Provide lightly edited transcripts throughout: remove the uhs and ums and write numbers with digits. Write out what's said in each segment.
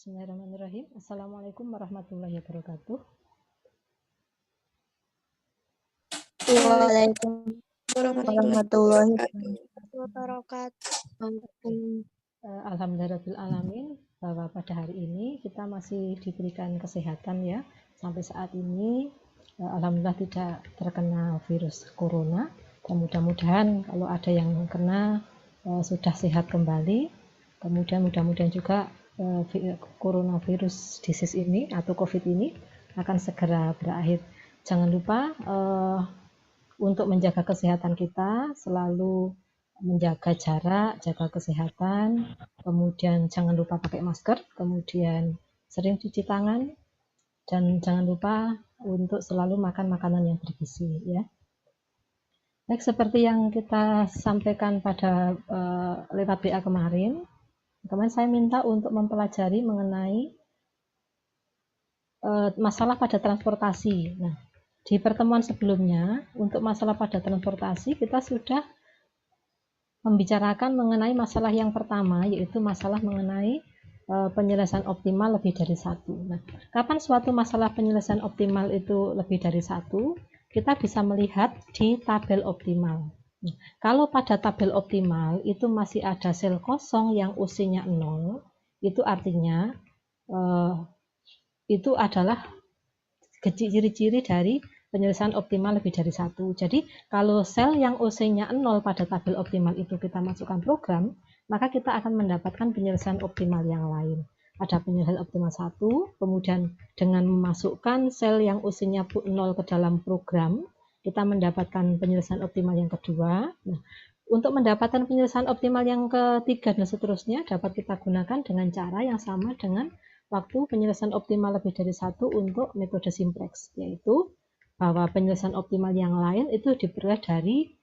Bismillahirrahmanirrahim. Assalamualaikum warahmatullahi wabarakatuh. Waalaikumsalam warahmatullahi wabarakatuh. Alhamdulillahirrahmanirrahim bahwa pada hari ini kita masih diberikan kesehatan ya. Sampai saat ini alhamdulillah tidak terkena virus corona. Dan mudah-mudahan kalau ada yang kena sudah sehat kembali. Kemudian mudah-mudahan juga coronavirus disease ini atau COVID ini akan segera berakhir. Jangan lupa untuk menjaga kesehatan kita, selalu menjaga jarak, jaga kesehatan, kemudian jangan lupa pakai masker, kemudian sering cuci tangan, dan jangan lupa untuk selalu makan makanan yang bergizi ya. Baik, seperti yang kita sampaikan pada lewat WA kemarin saya minta untuk mempelajari mengenai masalah pada transportasi. Nah, di pertemuan sebelumnya untuk masalah pada transportasi kita sudah membicarakan mengenai masalah yang pertama, yaitu masalah mengenai penyelesaian optimal lebih dari satu. Nah, kapan suatu masalah penyelesaian optimal itu lebih dari satu? Kita bisa melihat di tabel optimal. Kalau pada tabel optimal itu masih ada sel kosong yang UC-nya 0, itu artinya itu adalah ciri-ciri dari penyelesaian optimal lebih dari satu. Jadi kalau sel yang UC-nya 0 pada tabel optimal itu kita masukkan program, maka kita akan mendapatkan penyelesaian optimal yang lain. Ada penyelesaian optimal 1, kemudian dengan memasukkan sel yang UC-nya 0 ke dalam program, kita mendapatkan penyelesaian optimal yang kedua. Nah, untuk mendapatkan penyelesaian optimal yang ketiga dan seterusnya dapat kita gunakan dengan cara yang sama dengan waktu penyelesaian optimal lebih dari satu untuk metode simplex, yaitu bahwa penyelesaian optimal yang lain itu diperoleh dari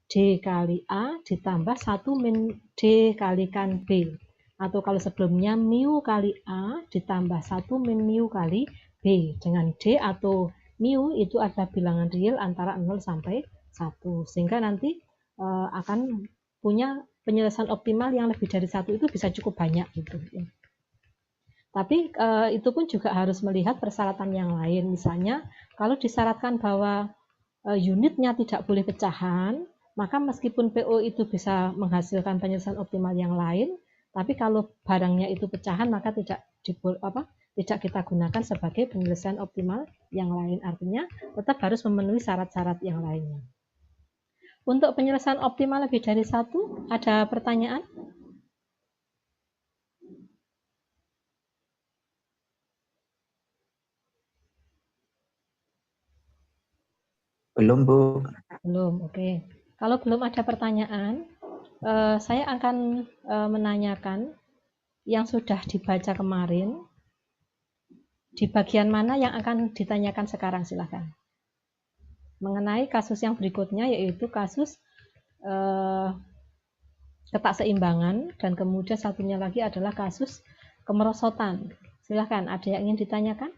D kali A ditambah 1 min D kalikan B, atau kalau sebelumnya mu kali A ditambah 1 min mu kali B, dengan D atau mu itu adalah bilangan real antara 0 sampai 1, sehingga nanti akan punya penyelesaian optimal yang lebih dari satu itu bisa cukup banyak gitu ya. Tapi itu pun juga harus melihat persyaratan yang lain. Misalnya kalau disyaratkan bahwa unitnya tidak boleh pecahan, maka meskipun PO itu bisa menghasilkan penyelesaian optimal yang lain, tapi kalau barangnya itu pecahan maka tidak kita gunakan sebagai penyelesaian optimal yang lain. Artinya tetap harus memenuhi syarat-syarat yang lainnya. Untuk penyelesaian optimal lebih dari satu, ada pertanyaan? Belum, Bu. Belum, oke. Kalau belum ada pertanyaan, saya akan menanyakan yang sudah dibaca kemarin. Di bagian mana yang akan ditanyakan sekarang, silahkan. Mengenai kasus yang berikutnya, yaitu kasus ketakseimbangan, dan kemudian satunya lagi adalah kasus kemerosotan. Silahkan, ada yang ingin ditanyakan?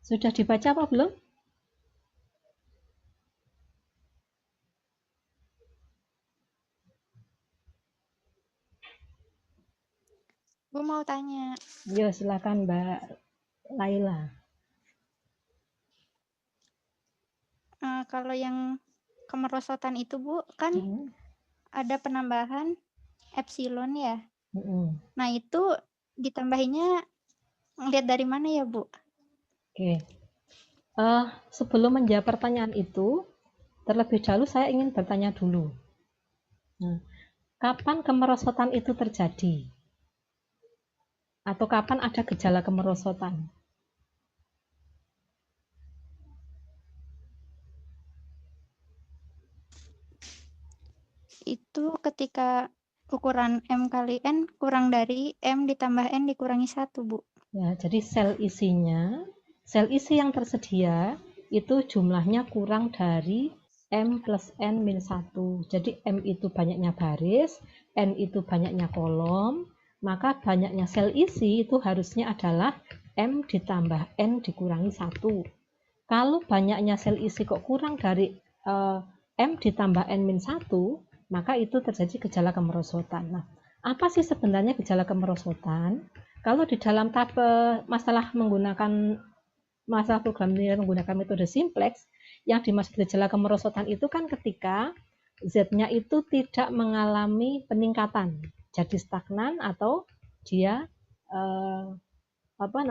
Sudah dibaca apa belum? Bu mau tanya. Ya, silakan Mbak Laila. Kalau yang kemerosotan itu Bu, kan ada penambahan epsilon ya. Nah itu ditambahinnya lihat dari mana ya Bu? Oke. Sebelum menjawab pertanyaan itu, terlebih dahulu saya ingin bertanya dulu. Nah, kapan kemerosotan itu terjadi? Atau kapan ada gejala kemerosotan? Itu ketika ukuran M kali N kurang dari M ditambah N dikurangi 1, Bu. Ya, jadi sel isi yang tersedia itu jumlahnya kurang dari M plus N min 1. Jadi M itu banyaknya baris, N itu banyaknya kolom, maka banyaknya sel isi itu harusnya adalah M ditambah N dikurangi 1. Kalau banyaknya sel isi kok kurang dari M ditambah N-1, maka itu terjadi gejala kemerosotan. Nah, apa sih sebenarnya gejala kemerosotan? Kalau di dalam tabel masalah program nilai menggunakan metode simplex, yang dimaksud gejala kemerosotan itu kan ketika Z-nya itu tidak mengalami peningkatan, jadi stagnan atau dia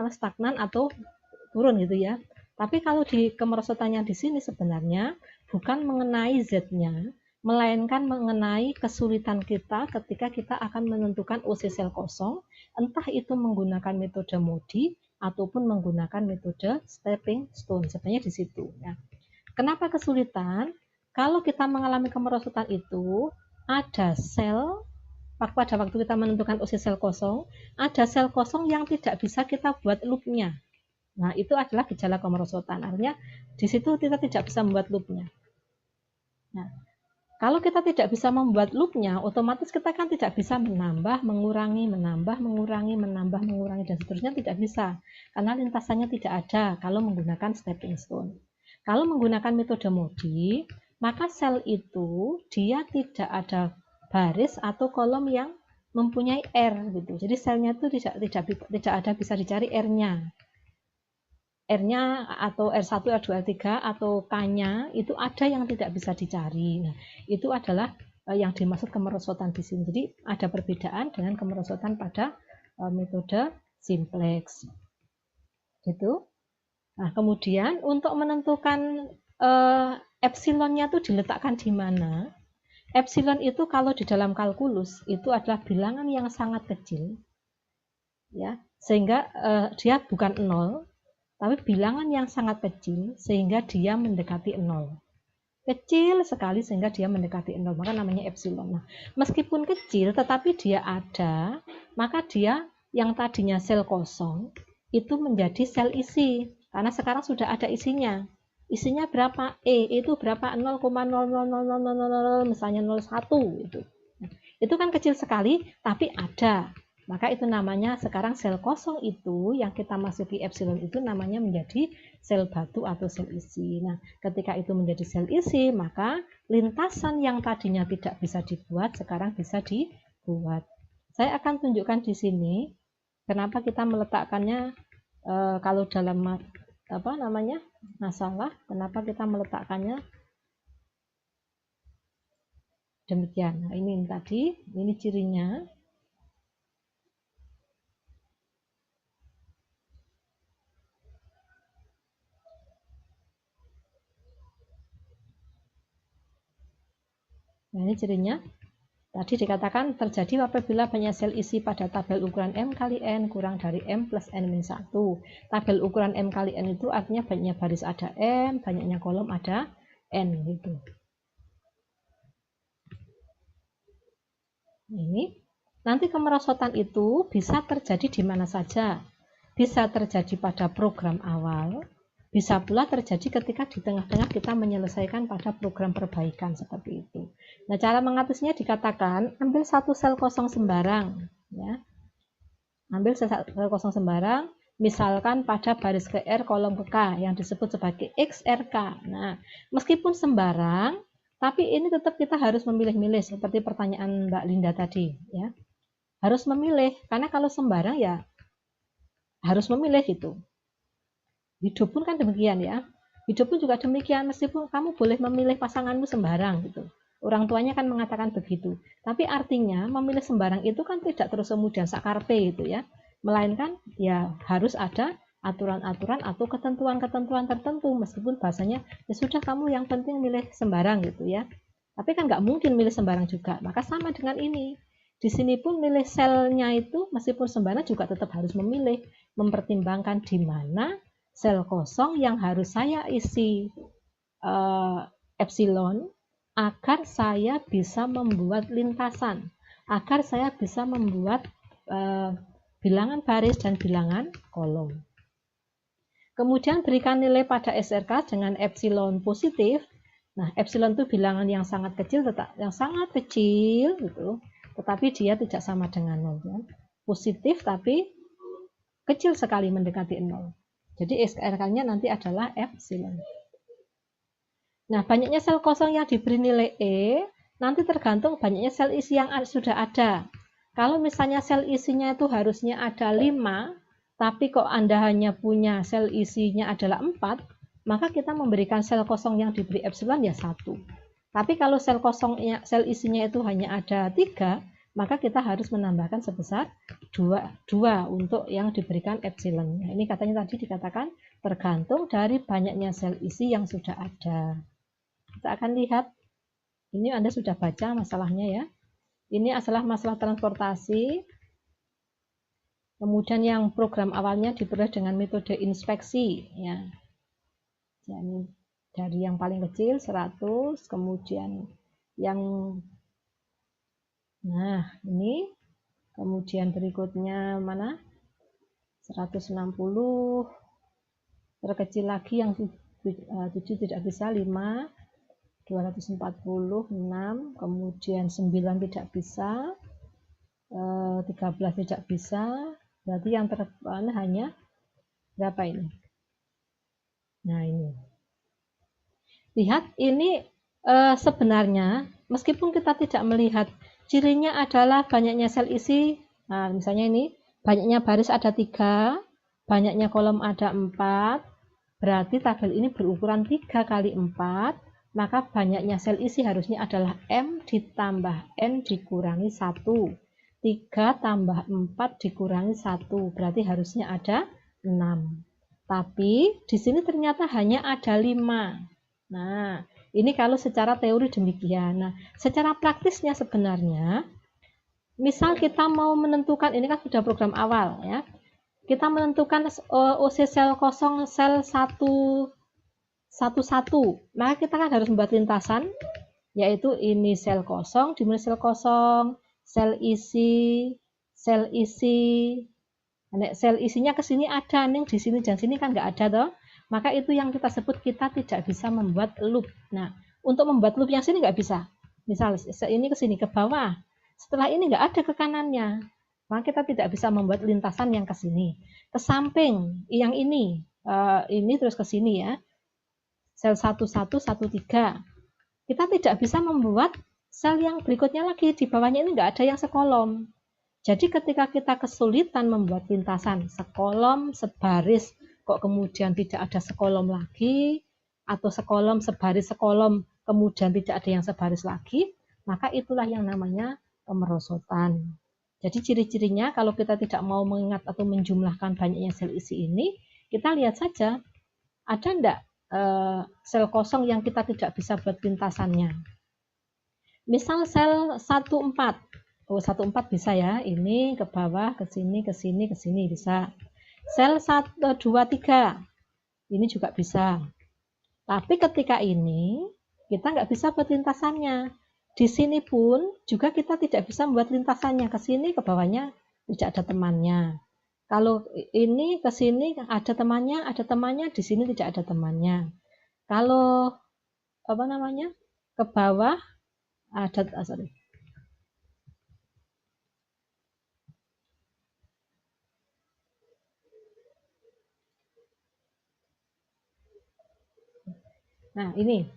stagnan atau turun gitu ya. Tapi kalau di kemerosotannya di sini sebenarnya bukan mengenai Z-nya, melainkan mengenai kesulitan kita ketika kita akan menentukan OC sel kosong, entah itu menggunakan metode MODI ataupun menggunakan metode stepping stone. Sebenarnya di situ ya. Kenapa kesulitan? Kalau kita mengalami kemerosotan itu ada sel pada waktu kita menentukan OC sel kosong, ada sel kosong yang tidak bisa kita buat loopnya. Nah, itu adalah gejala kemerosotan. Artinya di situ kita tidak bisa membuat loopnya. Nah, kalau kita tidak bisa membuat loopnya, otomatis kita kan tidak bisa menambah, mengurangi, dan seterusnya tidak bisa. Karena lintasannya tidak ada kalau menggunakan stepping stone. Kalau menggunakan metode MODI, maka sel itu dia tidak ada baris atau kolom yang mempunyai R gitu. Jadi selnya itu tidak ada bisa dicari R-nya. R-nya atau R1, R2, R3 atau K-nya itu ada yang tidak bisa dicari. Nah, itu adalah yang dimaksud kemerosotan di sini. Jadi ada perbedaan dengan kemerosotan pada metode simplex. Gitu. Nah, kemudian untuk menentukan epsilonnya itu diletakkan di mana? Epsilon itu kalau di dalam kalkulus itu adalah bilangan yang sangat kecil. Ya, sehingga dia bukan 0. Tapi bilangan yang sangat kecil sehingga dia mendekati 0. Kecil sekali sehingga dia mendekati 0, maka namanya epsilon. Nah, meskipun kecil tetapi dia ada, maka dia yang tadinya sel kosong itu menjadi sel isi. Karena sekarang sudah ada isinya. Isinya berapa? Itu berapa? 0,00000 misalnya 01 itu. Nah, itu kan kecil sekali tapi ada. Maka itu namanya sekarang sel kosong itu yang kita masuki epsilon itu namanya menjadi sel batu atau sel isi. Nah, ketika itu menjadi sel isi, maka lintasan yang tadinya tidak bisa dibuat sekarang bisa dibuat. Saya akan tunjukkan di sini kenapa kita meletakkannya kalau dalam masalah, kenapa kita meletakkannya demikian. Nah, ini tadi, ini cirinya. Nah, ini cirinya. Tadi dikatakan terjadi apabila banyak sel isi pada tabel ukuran M kali N kurang dari M plus N-1. Tabel ukuran M kali N itu artinya banyaknya baris ada M, banyaknya kolom ada N gitu. Ini. Nanti kemerosotan itu bisa terjadi di mana saja. Bisa terjadi pada program awal, bisa pula terjadi ketika di tengah-tengah kita menyelesaikan pada program perbaikan seperti itu. Nah, cara mengatasinya dikatakan ambil satu sel kosong sembarang, ya. Ambil sel kosong sembarang, misalkan pada baris ke R kolom ke K yang disebut sebagai XRK. Nah, meskipun sembarang, tapi ini tetap kita harus memilih-milih seperti pertanyaan Mbak Linda tadi, ya. Harus memilih karena kalau sembarang ya harus memilih gitu. Hidup pun kan demikian ya. Hidup pun juga demikian, meskipun kamu boleh memilih pasanganmu sembarang gitu. Orang tuanya kan mengatakan begitu. Tapi artinya memilih sembarang itu kan tidak terus kemudian sakarpe gitu ya. Melainkan ya harus ada aturan-aturan atau ketentuan-ketentuan tertentu, meskipun bahasanya ya sudah kamu yang penting milih sembarang gitu ya. Tapi kan nggak mungkin milih sembarang juga. Maka sama dengan ini. Di sini pun milih selnya itu meskipun sembarang juga tetap harus memilih, mempertimbangkan di mana sel kosong yang harus saya isi epsilon agar saya bisa membuat lintasan, agar saya bisa membuat bilangan baris dan bilangan kolom. Kemudian berikan nilai pada SRK dengan epsilon positif. Nah, epsilon itu bilangan yang sangat kecil, gitu, tetapi dia tidak sama dengan 0. Ya. Positif tapi kecil sekali mendekati 0. Jadi SKRK-nya nanti adalah epsilon. Nah, banyaknya sel kosong yang diberi nilai E nanti tergantung banyaknya sel isi yang sudah ada. Kalau misalnya sel isinya itu harusnya ada 5, tapi kok Anda hanya punya sel isinya adalah 4, maka kita memberikan sel kosong yang diberi epsilon ya 1. Tapi kalau sel kosongnya, sel isinya itu hanya ada 3, maka kita harus menambahkan sebesar 2 untuk yang diberikan epsilon. Nah, ini katanya tadi dikatakan tergantung dari banyaknya sel isi yang sudah ada. Kita akan lihat, ini Anda sudah baca masalahnya ya. Ini adalah masalah transportasi. Kemudian yang program awalnya diperoleh dengan metode inspeksi ya. Jadi dari yang paling kecil 100, kemudian yang ini, kemudian berikutnya mana? 160, terkecil lagi yang 7 tidak bisa, 5, 246, kemudian 9 tidak bisa, 13 tidak bisa, berarti yang terdepan hanya berapa ini? Nah ini, lihat ini sebenarnya meskipun kita tidak melihat cirinya adalah banyaknya sel isi. Nah misalnya ini banyaknya baris ada 3, banyaknya kolom ada 4, berarti tabel ini berukuran 3 kali 4, maka banyaknya sel isi harusnya adalah M ditambah N dikurangi 1. 3 tambah 4 dikurangi 1, berarti harusnya ada 6. Tapi di sini ternyata hanya ada 5. Nah, ini kalau secara teori demikian. Nah, secara praktisnya sebenarnya, misal kita mau menentukan, ini kan sudah program awal ya, kita menentukan OC sel kosong sel 1, maka kita kan harus membuat lintasan, yaitu ini sel kosong, dimana sel kosong, sel isi, sel isinya ke sini ada, nih di sini dan sini kan nggak ada toh. Maka itu yang kita sebut kita tidak bisa membuat loop. Nah, untuk membuat loop yang sini nggak bisa. Misal ini ke sini ke bawah, setelah ini nggak ada ke kanannya, maka kita tidak bisa membuat lintasan yang ke sini. Ke samping yang ini terus ke sini ya. Sel 1113. Kita tidak bisa membuat sel yang berikutnya lagi, di bawahnya ini nggak ada yang sekolom. Jadi ketika kita kesulitan membuat lintasan sekolom, sebaris, kok kemudian tidak ada sekolom lagi, atau sekolom, sebaris, sekolom, kemudian tidak ada yang sebaris lagi, maka itulah yang namanya kemerosotan. Jadi ciri-cirinya kalau kita tidak mau mengingat atau menjumlahkan banyaknya sel isi ini, kita lihat saja, ada enggak sel kosong yang kita tidak bisa buat lintasannya. Misal sel 14, 14 bisa ya, ini ke bawah, ke sini, ke sini, ke sini bisa. Sel 1, 2, 3, ini juga bisa. Tapi ketika ini, kita nggak bisa buat lintasannya. Di sini pun juga kita tidak bisa membuat lintasannya. Ke sini, ke bawahnya tidak ada temannya. Kalau ini ke sini ada temannya, di sini tidak ada temannya. Kalau ke bawah ada Nah, ini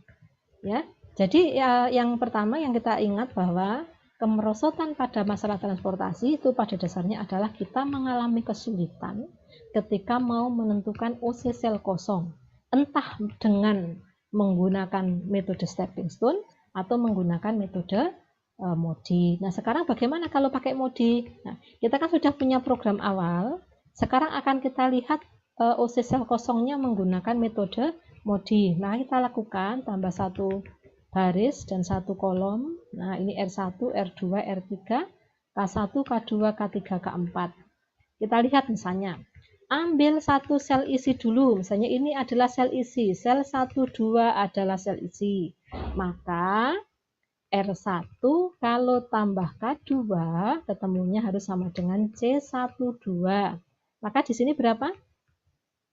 ya. Jadi yang pertama yang kita ingat bahwa kemerosotan pada masalah transportasi itu pada dasarnya adalah kita mengalami kesulitan ketika mau menentukan OC sel kosong, entah dengan menggunakan metode stepping stone atau menggunakan metode MODI. Nah, sekarang bagaimana kalau pakai MODI? Nah, kita kan sudah punya program awal. Sekarang akan kita lihat OC sel kosongnya menggunakan metode MODI. Nah, kita lakukan tambah 1 baris dan 1 kolom. Nah, ini R1, R2, R3, K1, K2, K3, K4. Kita lihat misalnya, ambil 1 sel isi dulu. Misalnya ini adalah sel isi, sel 1, 2 adalah sel isi. Maka R1 kalau tambah K2 ketemunya harus sama dengan C12. Maka di sini berapa?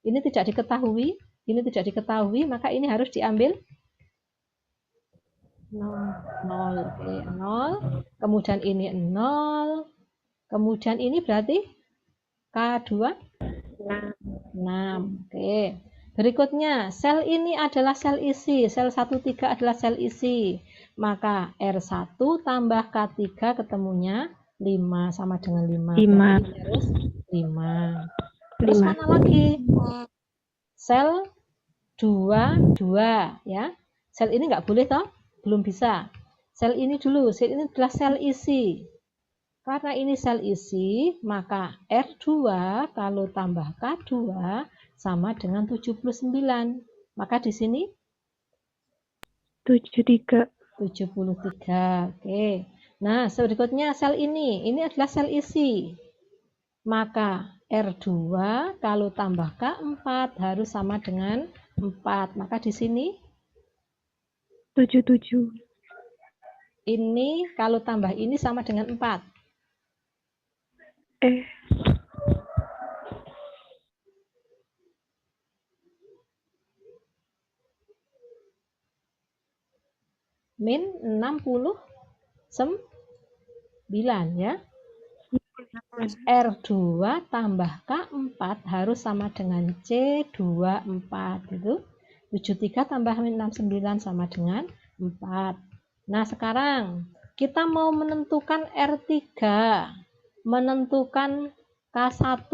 Ini tidak diketahui, ini tidak diketahui, maka ini harus diambil 0, oke, 0. Kemudian ini 0. Kemudian ini berarti K2 6. 6. Oke. Berikutnya, sel ini adalah sel isi. Sel 13 adalah sel isi. Maka R1 tambah K3 ketemunya 5 sama dengan 5. 5. Berarti ini harus 5. Terus 5. mana lagi? Sel 2, 2 ya. Sel ini nggak boleh toh? Belum bisa. Sel ini dulu. Sel ini adalah sel isi. Karena ini sel isi, maka R2 kalau tambah K2 sama dengan 79. Maka di sini 73. 73. Oke. Nah, berikutnya sel ini adalah sel isi. Maka R2 kalau tambah K4 harus sama dengan 4. Maka di sini 77. ini kalau tambah ini sama dengan 4. Min 69 ya. R2 tambah K4 harus sama dengan C24 itu 73 tambah 69 sama dengan 4. Nah sekarang kita mau menentukan R3, menentukan K1,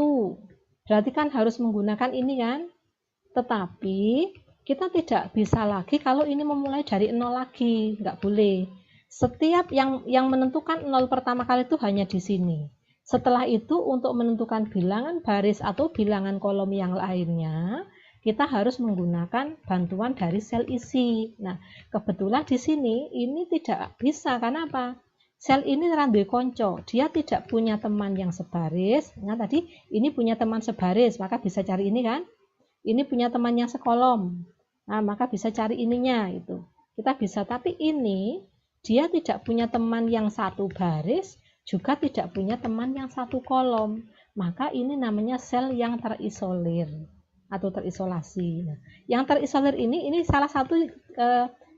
berarti kan harus menggunakan ini kan, tetapi kita tidak bisa lagi kalau ini memulai dari 0 lagi, nggak boleh. Setiap yang menentukan 0 pertama kali itu hanya di sini. Setelah itu untuk menentukan bilangan baris atau bilangan kolom yang lainnya, kita harus menggunakan bantuan dari sel isi. Nah, kebetulan di sini ini tidak bisa, karena apa? Sel ini randu konco, dia tidak punya teman yang sebaris. Nah, tadi ini punya teman sebaris, maka bisa cari ini kan? Ini punya teman yang sekolom. Nah, maka bisa cari ininya itu. Kita bisa, tapi ini dia tidak punya teman yang satu baris, juga tidak punya teman yang satu kolom. Maka ini namanya sel yang terisolir atau terisolasi. Nah, yang terisolir ini salah satu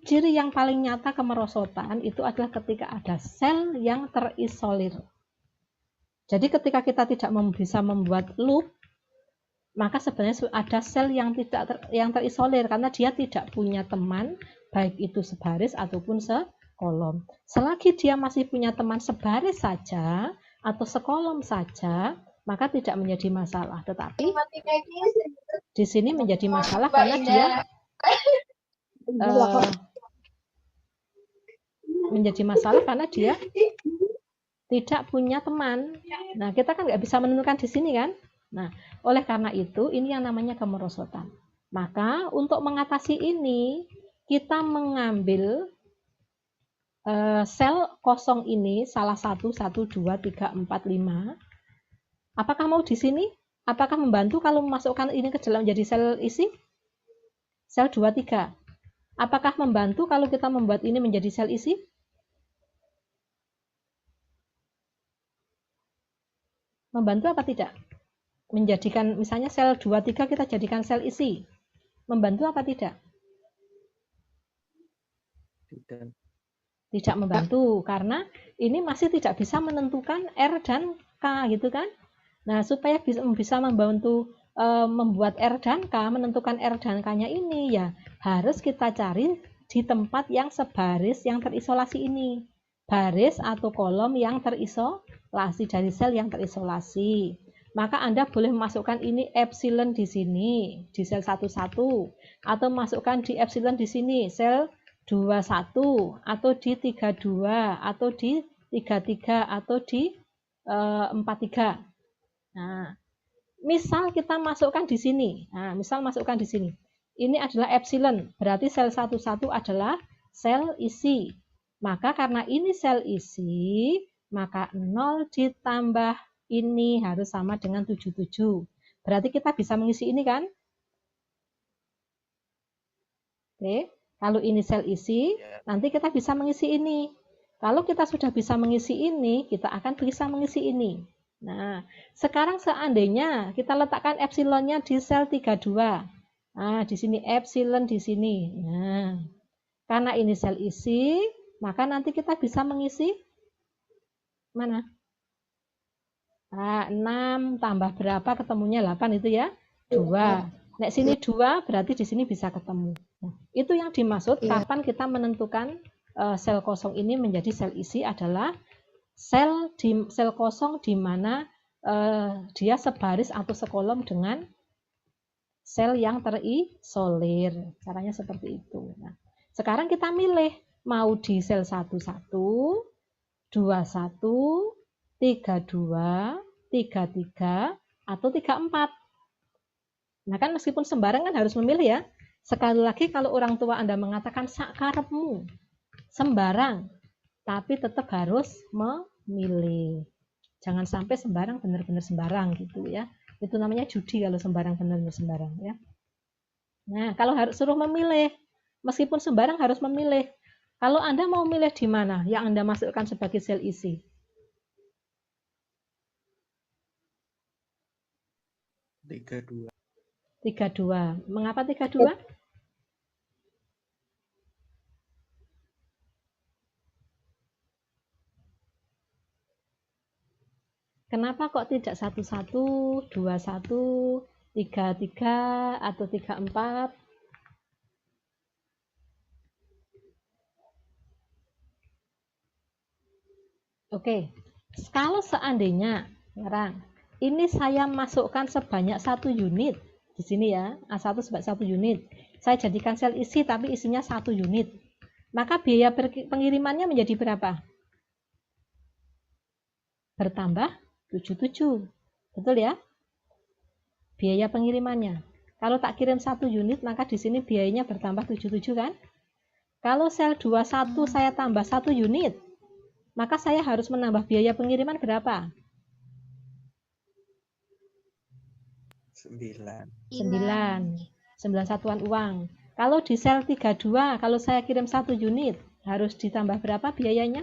ciri yang paling nyata kemerosotan itu adalah ketika ada sel yang terisolir. Jadi ketika kita tidak bisa membuat loop, maka sebenarnya ada sel yang yang terisolir karena dia tidak punya teman, baik itu sebaris ataupun sekolom. Selagi dia masih punya teman sebaris saja atau sekolom saja, maka tidak menjadi masalah. Tetapi di sini menjadi masalah karena dia menjadi masalah karena dia tidak punya teman. Nah, kita kan nggak bisa menentukan di sini kan? Nah, oleh karena itu ini yang namanya kemerosotan. Maka untuk mengatasi ini kita mengambil sel kosong ini salah 1, 1, 2, 3, 4, 5. Apakah mau di sini? Apakah membantu kalau memasukkan ini ke dalam menjadi sel isi? Sel 2, 3. Apakah membantu kalau kita membuat ini menjadi sel isi? Membantu apa tidak? Menjadikan misalnya sel 2, 3 kita jadikan sel isi. Membantu apa tidak? Tidak membantu, karena ini masih tidak bisa menentukan R dan K gitu kan. Nah, supaya bisa membantu membuat R dan K, menentukan R dan K-nya ini ya harus kita cari di tempat yang sebaris yang terisolasi ini. Baris atau kolom yang terisolasi dari sel yang terisolasi. Maka Anda boleh memasukkan ini epsilon di sini, di sel 11, atau masukkan di epsilon di sini, sel 21, atau di 32, atau di 33, atau di 43. Nah, misal kita masukkan di sini. Nah, misal masukkan di sini. Ini adalah epsilon, berarti sel 11 adalah sel isi. Maka karena ini sel isi, maka 0 ditambah ini harus sama dengan 77. Berarti kita bisa mengisi ini kan? Oke, kalau ini sel isi, nanti kita bisa mengisi ini. Kalau kita sudah bisa mengisi ini, kita akan bisa mengisi ini. Nah, sekarang seandainya kita letakkan epsilonnya di sel 32. Nah, di sini epsilon di sini. Nah, karena ini sel isi, maka nanti kita bisa mengisi mana? Nah, 6 tambah berapa ketemunya 8 itu ya. 2. Nek sini 2 berarti di sini bisa ketemu. Nah, itu yang dimaksud kapan kita menentukan sel kosong ini menjadi sel isi adalah sel kosong di mana dia sebaris atau sekolom dengan sel yang terisolir. Caranya seperti itu. Nah, sekarang kita milih mau di sel 11, 21, 32, 33, atau 34. Nah kan meskipun sembarang kan harus memilih ya. Sekali lagi kalau orang tua Anda mengatakan sakarepmu, sembarang, tapi tetap harus memilih. Jangan sampai sembarang benar-benar sembarang gitu ya. Itu namanya judi kalau sembarang benar-benar sembarang ya. Nah, kalau harus suruh memilih, meskipun sembarang harus memilih. Kalau Anda mau milih di mana yang Anda masukkan sebagai sel isi? 32. 32. Mengapa 32? Kenapa kok tidak 11, 21, 33, atau 34? Oke, kalau seandainya sekarang ini saya masukkan sebanyak 1 unit di sini ya, A1 sebanyak 1 unit. Saya jadikan sel isi tapi isinya 1 unit. Maka biaya pengirimannya menjadi berapa? Bertambah 77. Betul ya? Biaya pengirimannya. Kalau tak kirim 1 unit, maka di sini biayanya bertambah 77 kan? Kalau sel 21 saya tambah 1 unit, maka saya harus menambah biaya pengiriman berapa? 9. 9 satuan uang. Kalau di sel 32, kalau saya kirim 1 unit, harus ditambah berapa biayanya?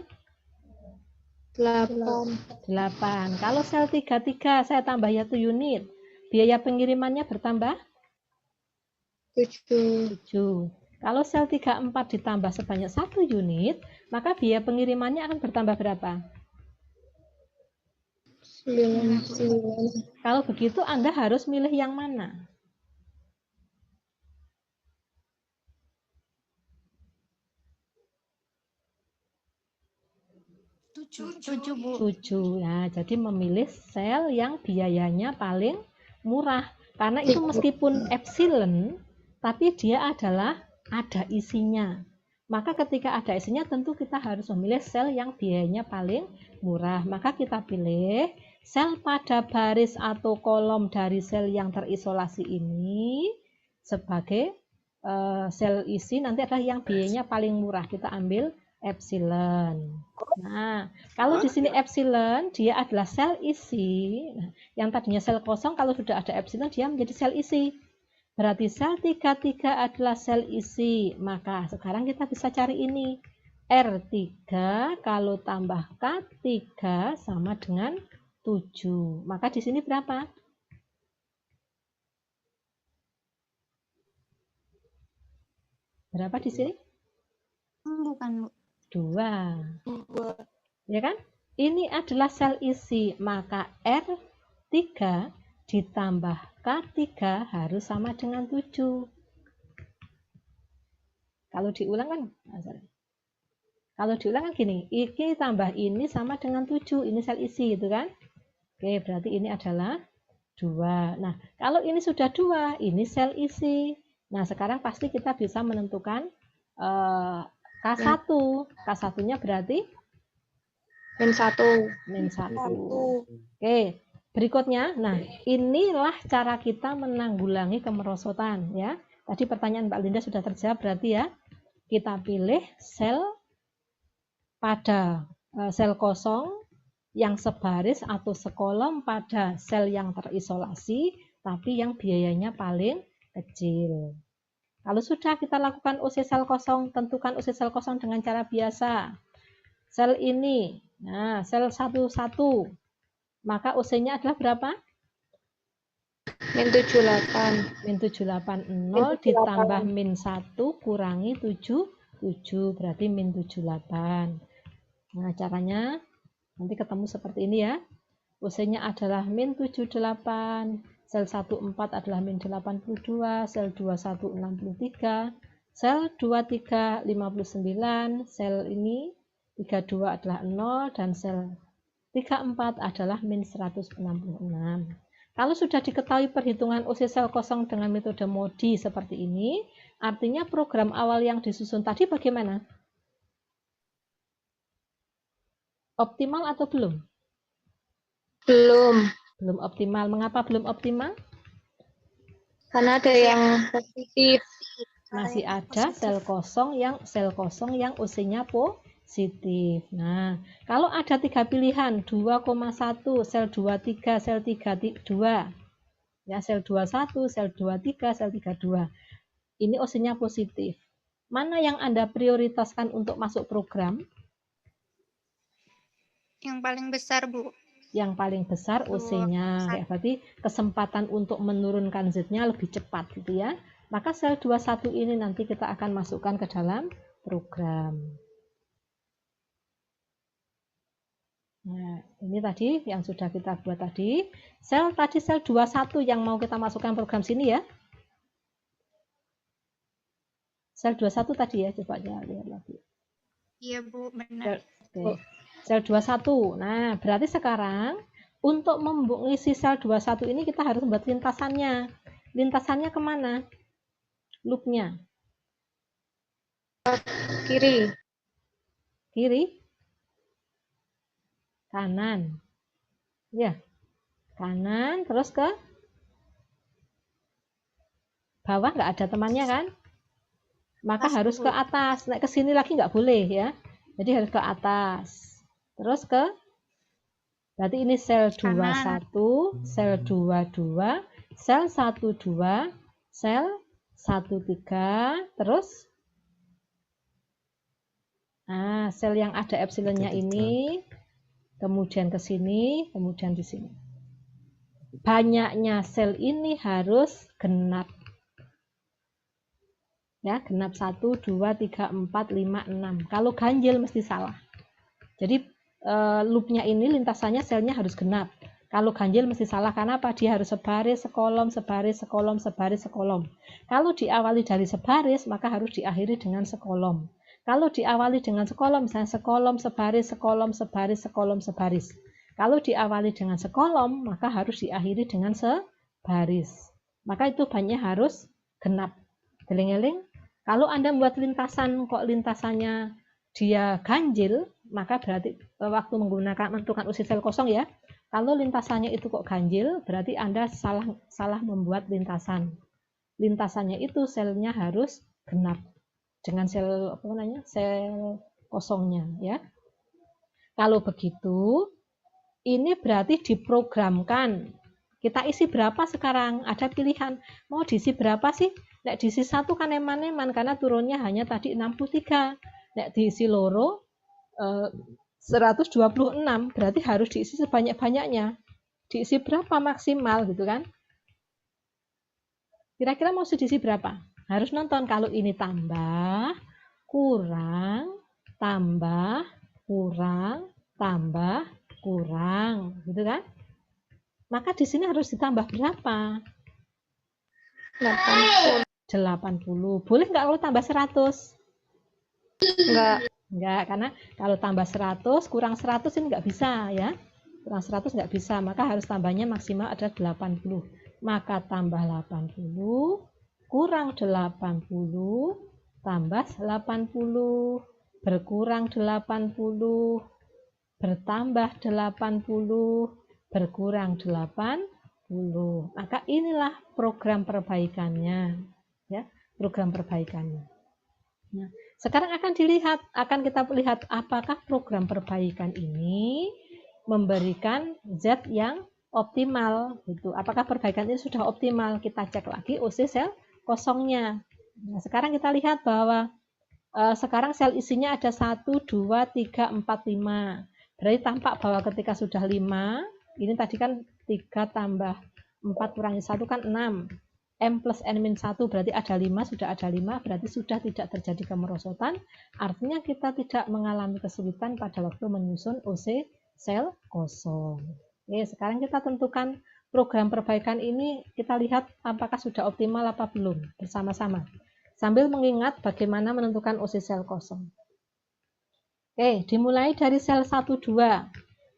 8. Kalau sel 33 saya tambah 1 unit, biaya pengirimannya bertambah? 7. Kalau sel 34 ditambah sebanyak 1 unit, maka biaya pengirimannya akan bertambah berapa? 9. Kalau begitu Anda harus milih yang mana? 7, Bu. 7. Nah, jadi memilih sel yang biayanya paling murah. Karena itu meskipun epsilon, tapi dia adalah ada isinya. Maka ketika ada isinya tentu kita harus memilih sel yang biayanya paling murah. Maka kita pilih sel pada baris atau kolom dari sel yang terisolasi ini sebagai sel isi nanti adalah yang biayanya paling murah. Kita ambil epsilon. Nah, kalau di sini epsilon dia adalah sel isi. Nah, yang tadinya sel kosong kalau sudah ada epsilon dia menjadi sel isi. Berarti sel 33 adalah sel isi. Maka sekarang kita bisa cari ini. R3 kalau tambah K3 sama dengan 7. Maka di sini berapa? Berapa di sini? Bukan, Bu. 2. Ya kan? Ini adalah sel isi, maka R3 ditambah K3 harus sama dengan 7. Kalau diulang kan gini, ini tambah ini sama dengan 7, ini sel isi gitu kan? Oke, berarti ini adalah 2. Nah, kalau ini sudah 2, ini sel isi. Nah, sekarang pasti kita bisa menentukan K1. K1-nya berarti min 1. Oke, berikutnya. Nah, inilah cara kita menanggulangi kemerosotan ya. Tadi pertanyaan Mbak Linda sudah terjawab berarti ya. Kita pilih sel pada sel kosong yang sebaris atau sekolom pada sel yang terisolasi tapi yang biayanya paling kecil. Kalau sudah kita lakukan UC sel kosong, tentukan UC sel kosong dengan cara biasa. Sel ini, nah sel 11, maka UC-nya adalah berapa? Min 78. Min 780 ditambah min 1 kurangi 7, berarti min 78. Nah caranya nanti ketemu seperti ini ya. UC-nya adalah min 78 sel 14 adalah min 82, sel 21 63, sel 23 59, sel ini 32 adalah 0, dan sel 34 adalah min 166. Kalau sudah diketahui perhitungan OC sel kosong dengan metode MODI seperti ini, artinya program awal yang disusun tadi bagaimana? Optimal atau belum? Belum. Belum optimal. Mengapa belum optimal? Karena ada yang positif. Masih ada sel kosong yang OC-nya positif. Nah, kalau ada 3 pilihan, 2,1, sel 23, sel 32. Ya, sel 21, sel 23, sel 32. Ini OC-nya positif. Mana yang Anda prioritaskan untuk masuk program? Yang paling besar, Bu. Yang paling besar OC-nya. Ya, berarti kesempatan untuk menurunkan Z-nya lebih cepat gitu ya. Maka sel 21 ini nanti kita akan masukkan ke dalam program. Nah, ini tadi yang sudah kita buat tadi. Sel 21 yang mau kita masukkan program sini ya. Sel 21 tadi ya, coba ya lihat lagi. Iya, Bu, benar. Oke. Sel 21. Nah, berarti sekarang untuk mengisi sel 21 ini kita harus membuat lintasannya. Lintasannya kemana? Loopnya. Kiri. Kiri? Kanan. Ya. Kanan, terus ke bawah nggak ada temannya kan? Maka harus ke atas. Naik ke sini lagi nggak boleh ya. Jadi harus ke atas. Terus ke, berarti ini sel 21, sel 22, sel 12, sel 13, terus sel yang ada epsilonnya ini, kemudian ke sini, kemudian di sini. Banyaknya sel ini harus genap. Ya, genap 1, 2, 3, 4, 5, 6. Kalau ganjil mesti salah. Jadi loopnya ini lintasannya selnya harus genap. Kalau ganjil mesti salah, karena apa? Dia harus sebaris, sekolom, sebaris, sekolom, sebaris, sekolom. Kalau diawali dari sebaris, maka harus diakhiri dengan sekolom. Kalau diawali dengan sekolom, misalnya sekolom, sebaris, sekolom, sebaris, sekolom, sebaris. Kalau diawali dengan sekolom, maka harus diakhiri dengan sebaris. Maka itu banyak harus genap. Geling-geling. Kalau Anda membuat lintasan, kok lintasannya dia ganjil, maka berarti waktu menggunakan menentukan OC sel kosong ya. Kalau lintasannya itu kok ganjil, berarti Anda salah membuat lintasan. Lintasannya itu selnya harus genap dengan sel sel kosongnya ya. Kalau begitu, ini berarti diprogramkan. Kita isi berapa sekarang? Ada pilihan. Mau diisi berapa sih? Nek diisi 1 kan eman-eman karena turunnya hanya tadi 63. Nek diisi loro 126, berarti harus diisi sebanyak-banyaknya. Diisi berapa maksimal gitu kan? Kira-kira mau diisi berapa? Harus nonton. Kalau ini tambah, kurang, tambah, kurang, tambah, kurang, gitu kan? Maka di sini harus ditambah berapa? 80. Boleh nggak kalau tambah 100? Enggak, karena kalau tambah 100, kurang 100 ini nggak bisa ya. Kurang 100 nggak bisa, maka harus tambahnya maksimal ada 80. Maka tambah 80, kurang 80, tambah 80, berkurang 80, bertambah 80, berkurang 80. Maka inilah program perbaikannya ya, program perbaikannya. Nah, sekarang akan kita lihat apakah program perbaikan ini memberikan Z yang optimal gitu. Apakah perbaikan ini sudah optimal? Kita cek lagi OC sel kosongnya. Nah, sekarang kita lihat bahwa sekarang sel isinya ada 1, 2, 3, 4, 5. Berarti tampak bahwa ketika sudah 5, ini tadi kan 3 tambah 4 kurangi 1 kan 6. M plus N-1 berarti ada 5, sudah ada 5, berarti sudah tidak terjadi kemerosotan. Artinya kita tidak mengalami kesulitan pada waktu menyusun OC sel kosong. Oke, sekarang kita tentukan program perbaikan ini kita lihat apakah sudah optimal apa belum bersama-sama. Sambil mengingat bagaimana menentukan OC sel kosong. Oke, dimulai dari sel 12.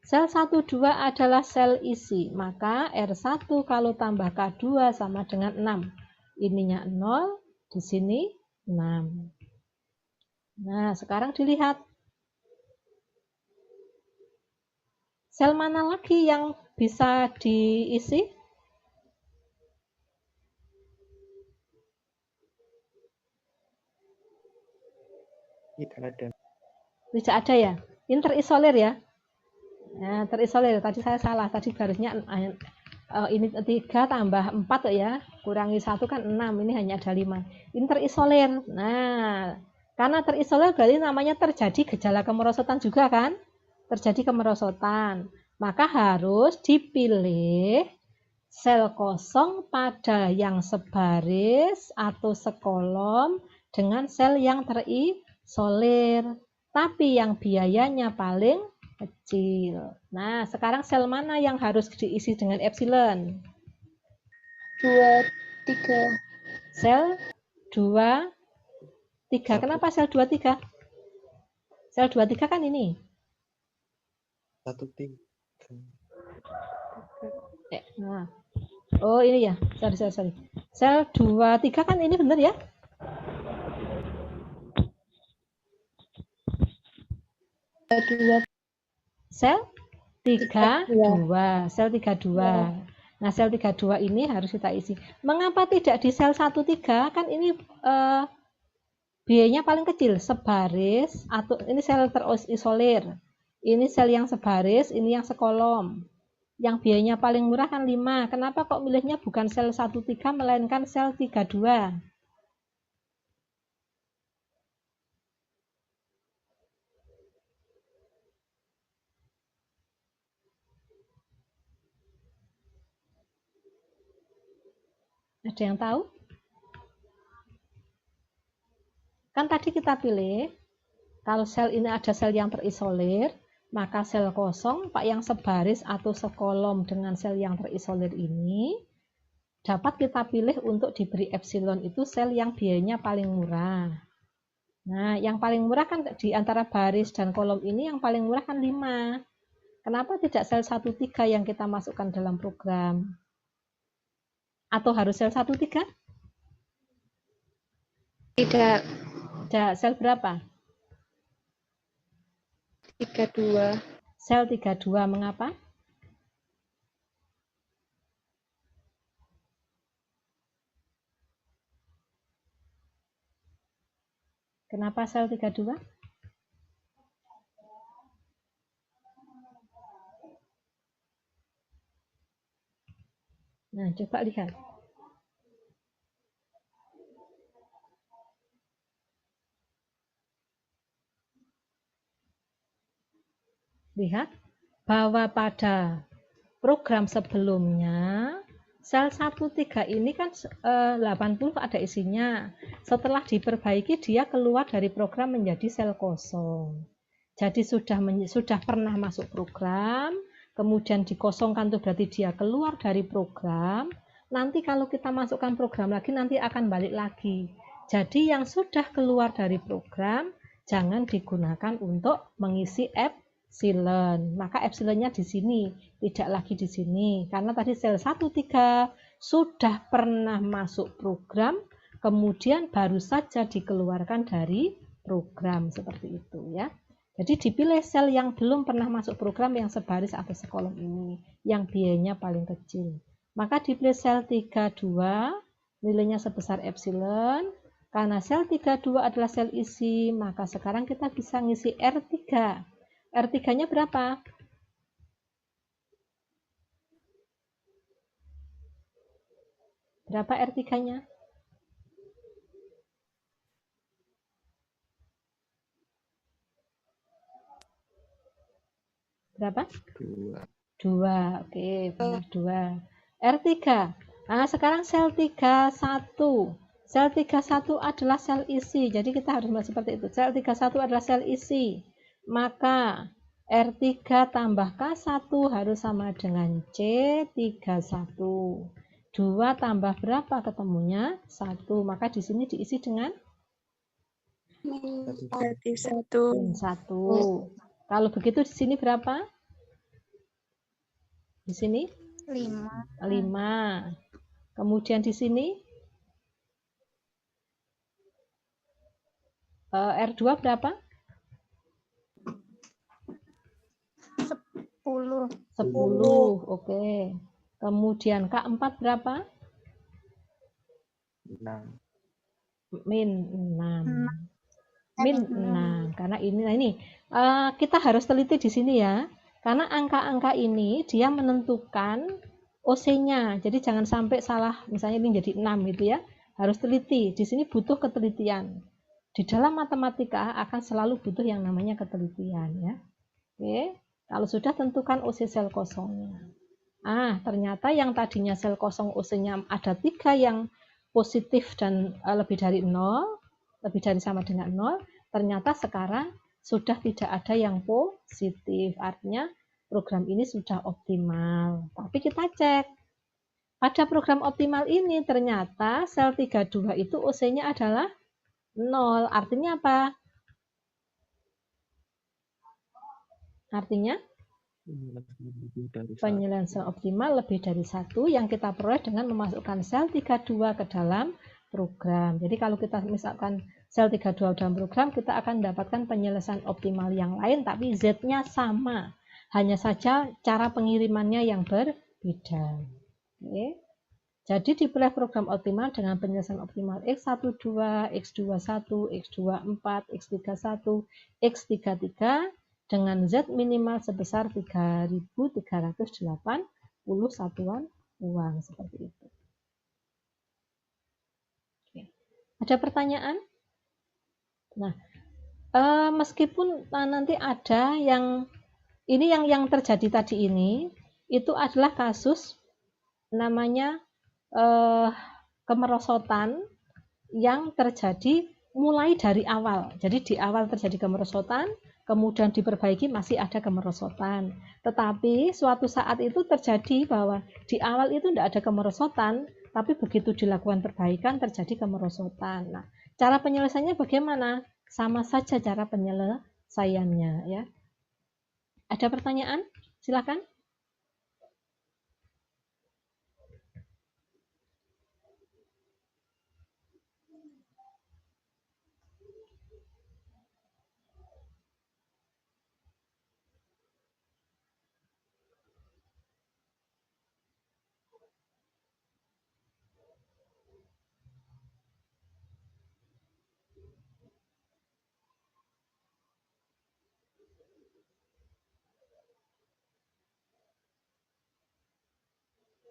Sel 12 adalah sel isi, maka R1 kalau tambah K2 sama dengan 6. Ininya 0, di sini 6. Nah, sekarang dilihat. Sel mana lagi yang bisa diisi? Tidak ada. Tidak ada ya? Ini terisolir ya? Nah, terisolir. Tadi saya salah. Tadi harusnya ini 3 tambah 4 ya. Kurangi 1 kan 6. Ini hanya ada 5. Ini terisolir. Nah, karena terisolir berarti namanya terjadi gejala kemerosotan juga kan? Terjadi kemerosotan. Maka harus dipilih sel kosong pada yang sebaris atau sekolom dengan sel yang terisolir. Tapi yang biayanya paling kecil. Nah, sekarang sel mana yang harus diisi dengan epsilon? 2, 3. Sel 2, 3. Kenapa sel 2, 3? Sel 2, 3 kan ini. 1, 3. Nah. Oh, ini ya. Sorry. Sel 2, 3 kan ini benar ya? Sel 32. Sel 32. Nah, sel 32 ini harus kita isi. Mengapa tidak di sel 13? Kan ini biayanya paling kecil, sebaris atau ini sel terisolir. Ini sel yang sebaris, ini yang sekolom. Yang biayanya paling murah kan 5. Kenapa kok milihnya bukan sel 13 melainkan sel 32? Ada yang tahu? Kan tadi kita pilih, kalau sel ini ada sel yang terisolir, maka sel kosong, Pak, yang sebaris atau sekolom dengan sel yang terisolir ini, dapat kita pilih untuk diberi epsilon itu sel yang biayanya paling murah. Nah, yang paling murah kan di antara baris dan kolom ini yang paling murah kan 5. Kenapa tidak sel 13 yang kita masukkan dalam program? Atau harus sel 13? Tidak. Tidak, sel berapa? 32. Sel 32, mengapa? Kenapa sel 32? Nah, coba lihat. Lihat bahwa pada program sebelumnya sel 13 ini kan 80 ada isinya. Setelah diperbaiki dia keluar dari program menjadi sel kosong. Jadi sudah pernah masuk program, kemudian dikosongkan itu berarti dia keluar dari program. Nanti kalau kita masukkan program lagi nanti akan balik lagi. Jadi yang sudah keluar dari program jangan digunakan untuk mengisi epsilon. Maka epsilonnya di sini, tidak lagi di sini. Karena tadi sel 13 sudah pernah masuk program, kemudian baru saja dikeluarkan dari program seperti itu ya. Jadi dipilih sel yang belum pernah masuk program yang sebaris atau sekolom ini, yang biayanya paling kecil. Maka dipilih sel 32, nilainya sebesar epsilon. Karena sel 32 adalah sel isi, maka sekarang kita bisa ngisi R3. R3-nya berapa? Berapa R3-nya? Berapa? 2. Oke, benar 2. R3. Nah, sekarang sel 31. Sel 31 adalah sel isi. Jadi kita harus melihat seperti itu. Sel 31 adalah sel isi. Maka R3 tambah K1 harus sama dengan C31. 2 tambah berapa ketemunya? 1. Maka di sini diisi dengan Berarti 1. min 1. Kalau begitu di sini berapa? Di sini 5. 5. Kemudian di sini R2 berapa? 10. 10. Oke. Kemudian K4 berapa? 6. Min 6. Min Min 6. Karena ini, nah ini kita harus teliti di sini ya. Karena angka-angka ini dia menentukan OC-nya. Jadi jangan sampai salah, misalnya ini jadi 6 gitu ya. Harus teliti. Di sini butuh ketelitian. Di dalam matematika akan selalu butuh yang namanya ketelitian ya. Oke. Kalau sudah tentukan OC sel kosongnya. Ternyata yang tadinya sel kosong OC-nya ada 3 yang positif dan lebih dari 0, lebih dari sama dengan 0, ternyata sekarang sudah tidak ada yang positif. Artinya program ini sudah optimal. Tapi kita cek, pada program optimal ini ternyata sel 32 itu OC-nya adalah 0. Artinya apa? Artinya penyelesaian optimal lebih dari 1 yang kita peroleh dengan memasukkan sel 32 ke dalam program. Jadi kalau kita misalkan sel 32 dalam program, kita akan mendapatkan penyelesaian optimal yang lain, tapi Z-nya sama. Hanya saja cara pengirimannya yang berbeda. Oke. Jadi dipilih program optimal dengan penyelesaian optimal X12, X21, X24, X31, X33 dengan Z minimal sebesar 3.380 satuan uang seperti itu. Oke. Ada pertanyaan? Nah, meskipun nanti ada yang ini yang terjadi tadi ini itu adalah kasus namanya kemerosotan yang terjadi mulai dari awal. Jadi di awal terjadi kemerosotan, kemudian diperbaiki masih ada kemerosotan. Tetapi suatu saat itu terjadi bahwa di awal itu tidak ada kemerosotan, tapi begitu dilakukan perbaikan terjadi kemerosotan. Nah, cara penyelesaiannya bagaimana? Sama saja cara penyelesaiannya ya. Ada pertanyaan? Silakan.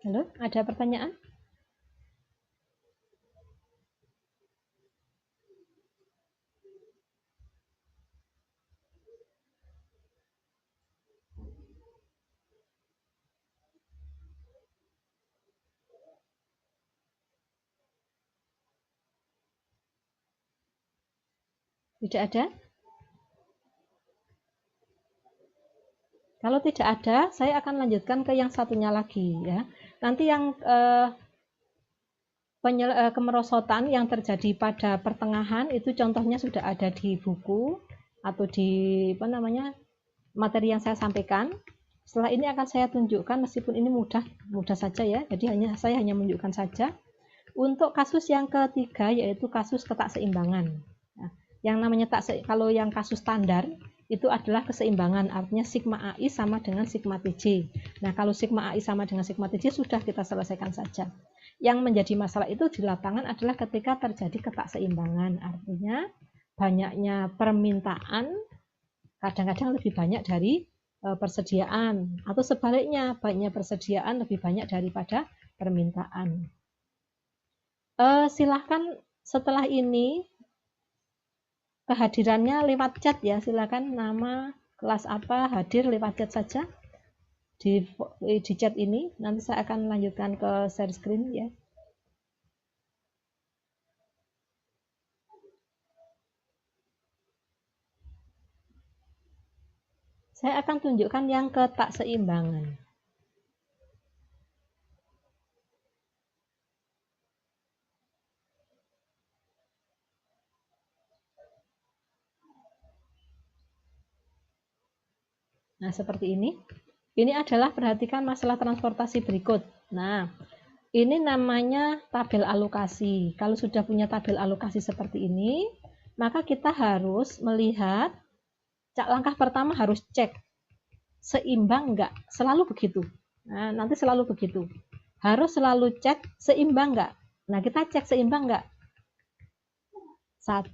Halo, ada pertanyaan? Tidak ada? Kalau tidak ada, saya akan lanjutkan ke yang satunya lagi ya. Nanti yang kemerosotan yang terjadi pada pertengahan itu contohnya sudah ada di buku atau di materi yang saya sampaikan. Setelah ini akan saya tunjukkan, meskipun ini mudah saja ya. Jadi saya hanya menunjukkan saja. Untuk kasus yang ketiga yaitu kasus ketakseimbangan. Nah, yang namanya kalau yang kasus standar itu adalah keseimbangan, artinya sigma AI sama dengan sigma TJ. Nah, kalau sigma AI sama dengan sigma TJ sudah kita selesaikan saja. Yang menjadi masalah itu di lapangan adalah ketika terjadi ketakseimbangan, artinya banyaknya permintaan kadang-kadang lebih banyak dari persediaan, atau sebaliknya banyaknya persediaan lebih banyak daripada permintaan. Silahkan setelah ini kehadirannya lewat chat ya, silakan nama kelas apa hadir lewat chat saja di chat ini. Nanti saya akan lanjutkan ke share screen ya. Saya akan tunjukkan yang ketakseimbangan. Nah, seperti ini. Ini adalah perhatikan masalah transportasi berikut. Nah, ini namanya tabel alokasi. Kalau sudah punya tabel alokasi seperti ini, maka kita harus melihat, langkah pertama harus cek seimbang enggak. Selalu begitu. Nah, nanti selalu begitu. Harus selalu cek seimbang enggak. Nah, kita cek seimbang enggak. 100,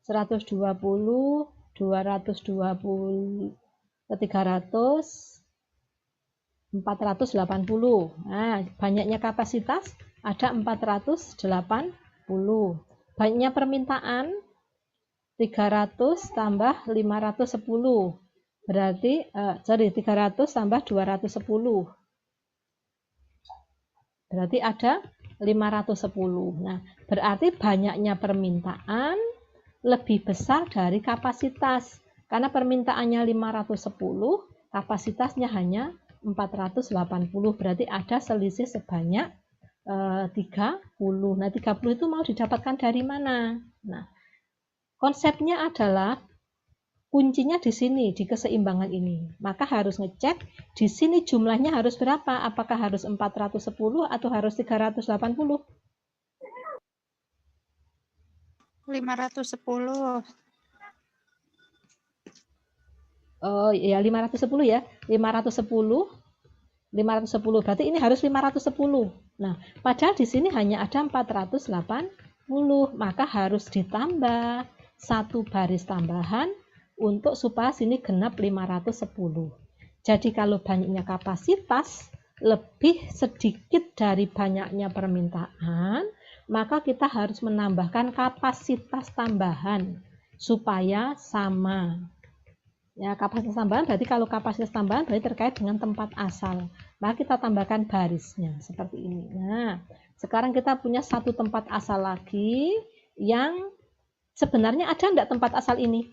120, 220, 300, 480. Nah, banyaknya kapasitas ada 480. Banyaknya permintaan 300 tambah 510. Berarti 300 tambah 210. Berarti ada 510. Nah, berarti banyaknya permintaan lebih besar dari kapasitas. Karena permintaannya 510, kapasitasnya hanya 480. Berarti ada selisih sebanyak 30. Nah, 30 itu mau didapatkan dari mana? Nah, konsepnya adalah kuncinya di sini, di keseimbangan ini. Maka harus ngecek di sini jumlahnya harus berapa? Apakah harus 410 atau harus 380? 510. Oh ya, 510 ya. 510 berarti ini harus 510. Nah, padahal di sini hanya ada 480, maka harus ditambah satu baris tambahan untuk supaya sini genap 510. Jadi kalau banyaknya kapasitas lebih sedikit dari banyaknya permintaan, maka kita harus menambahkan kapasitas tambahan supaya sama. Ya, kapasitas tambahan berarti kalau kapasitas tambahan berarti terkait dengan tempat asal. Maka kita tambahkan barisnya seperti ini. Nah, sekarang kita punya satu tempat asal lagi yang sebenarnya ada enggak tempat asal ini?